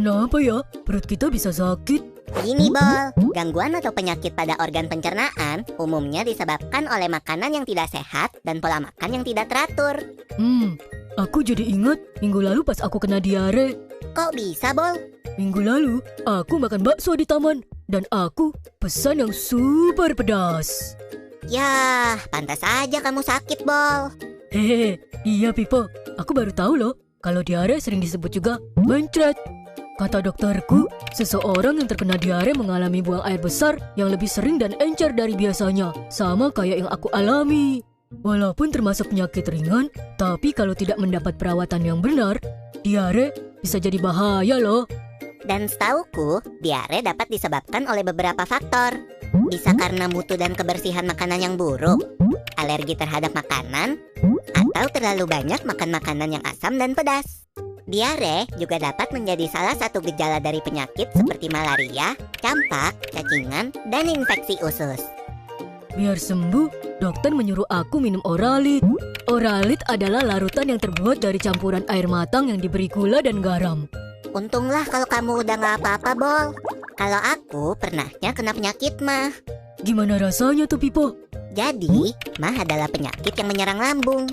Kenapa ya perut kita bisa sakit? Gini, Bol. Gangguan atau penyakit pada organ pencernaan umumnya disebabkan oleh makanan yang tidak sehat dan pola makan yang tidak teratur. Aku jadi ingat minggu lalu pas aku kena diare. Kok bisa, Bol? Minggu lalu aku makan bakso di taman dan aku pesan yang super pedas. Yah, pantas aja kamu sakit, Bol. Hehehe, iya Pipo. Aku baru tahu loh kalau diare sering disebut juga mencret. Kata dokterku, seseorang yang terkena diare mengalami buang air besar yang lebih sering dan encer dari biasanya, sama kayak yang aku alami. Walaupun termasuk penyakit ringan, tapi kalau tidak mendapat perawatan yang benar, diare bisa jadi bahaya loh. Dan setauku, diare dapat disebabkan oleh beberapa faktor. Bisa karena mutu dan kebersihan makanan yang buruk, alergi terhadap makanan, atau terlalu banyak makan makanan yang asam dan pedas. Diare juga dapat menjadi salah satu gejala dari penyakit seperti malaria, campak, cacingan, dan infeksi usus. Biar sembuh, dokter menyuruh aku minum Oralit. Oralit adalah larutan yang terbuat dari campuran air matang yang diberi gula dan garam. Untunglah kalau kamu udah gak apa-apa, Bol. Kalau aku pernahnya kena penyakit mah. Gimana rasanya tuh, Pipo? Jadi, mah adalah penyakit yang menyerang lambung.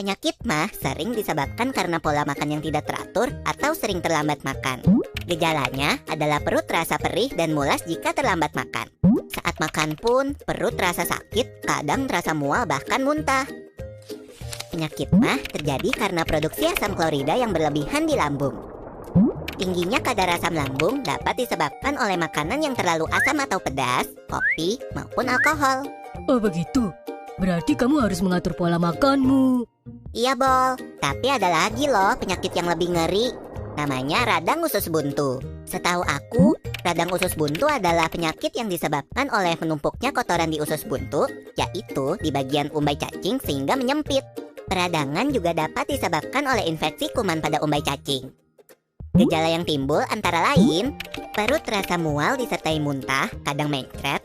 Penyakit mah sering disebabkan karena pola makan yang tidak teratur atau sering terlambat makan. Gejalanya adalah perut terasa perih dan mulas jika terlambat makan. Saat makan pun, perut terasa sakit, kadang terasa mual bahkan muntah. Penyakit mah terjadi karena produksi asam klorida yang berlebihan di lambung. Tingginya kadar asam lambung dapat disebabkan oleh makanan yang terlalu asam atau pedas, kopi, maupun alkohol. Oh begitu, berarti kamu harus mengatur pola makanmu. Iya, Bol, tapi ada lagi loh penyakit yang lebih ngeri. Namanya radang usus buntu. Setahu aku, radang usus buntu adalah penyakit yang disebabkan oleh menumpuknya kotoran di usus buntu, yaitu di bagian umbai cacing sehingga menyempit. Peradangan juga dapat disebabkan oleh infeksi kuman pada umbai cacing. Gejala yang timbul antara lain, perut terasa mual disertai muntah, kadang mencret,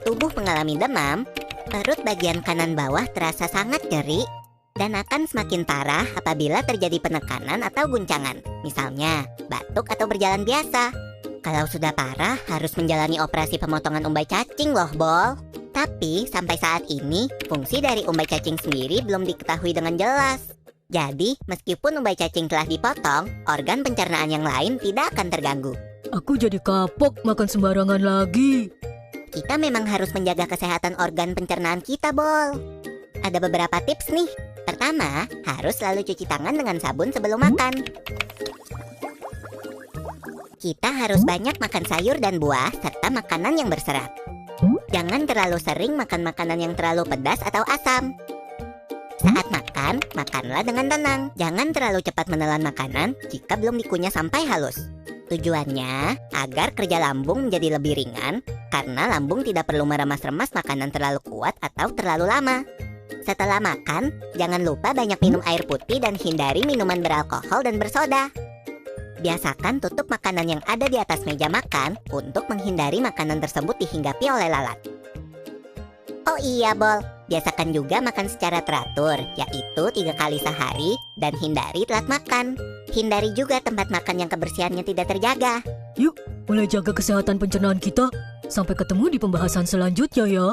tubuh mengalami demam, perut bagian kanan bawah terasa sangat nyeri, dan akan semakin parah apabila terjadi penekanan atau guncangan, misalnya batuk atau berjalan biasa. Kalau sudah parah, harus menjalani operasi pemotongan umbai cacing loh, Bol. Tapi sampai saat ini, fungsi dari umbai cacing sendiri belum diketahui dengan jelas. Jadi, meskipun umbai cacing telah dipotong, organ pencernaan yang lain tidak akan terganggu. Aku jadi kapok makan sembarangan lagi. Kita memang harus menjaga kesehatan organ pencernaan kita, Bol. Ada beberapa tips nih. Pertama, harus selalu cuci tangan dengan sabun sebelum makan. Kita harus banyak makan sayur dan buah serta makanan yang berserat. Jangan terlalu sering makan makanan yang terlalu pedas atau asam. Saat makan, makanlah dengan tenang. Jangan terlalu cepat menelan makanan jika belum dikunyah sampai halus. Tujuannya agar kerja lambung menjadi lebih ringan, karena lambung tidak perlu meremas-remas makanan terlalu kuat atau terlalu lama. Setelah makan, jangan lupa banyak minum air putih dan hindari minuman beralkohol dan bersoda. Biasakan tutup makanan yang ada di atas meja makan untuk menghindari makanan tersebut dihinggapi oleh lalat. Oh iya, Bol, biasakan juga makan secara teratur, yaitu 3 kali sehari, dan hindari telat makan. Hindari juga tempat makan yang kebersihannya tidak terjaga. Yuk, mulai jaga kesehatan pencernaan kita. Sampai ketemu di pembahasan selanjutnya ya.